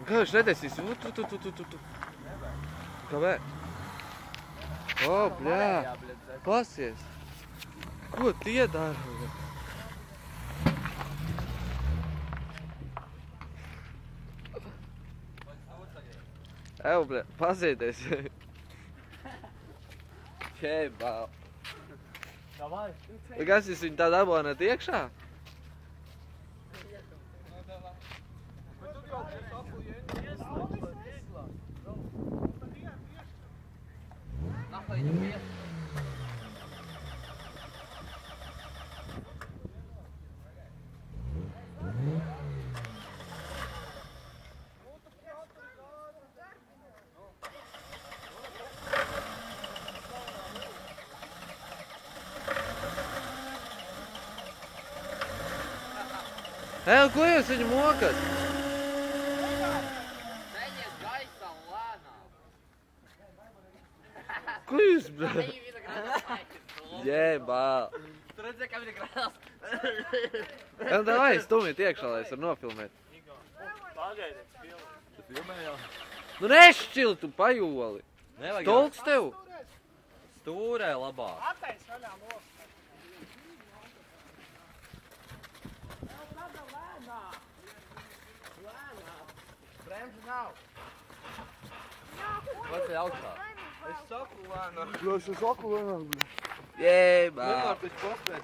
Kā viņš nedesīs? Tu. Kāpēc? O, bļā. Pasies. Ko tie dara? Evo, bļā, pasieties. Čebā. Kas jūs viņu tā dabonāt iekšā? Ko jūs viņu mokat? Neņiet gaisā lēnām. Ko jūs, bļā? Jebā. Tu redzēji, kā viņa krās? Davai, stumiet iekšā, lai es varu nofilmēt. Pagaidiet, filmu. Tu filmē jau? Nu nešķili tu pajoli. Stolks tev? Stūrē labāk. Atais vaļā nost. Bremžu nav. Vai augšā? Es saku lēnām. Es saku lēnām. Jebā. Vienkārši es paspēju.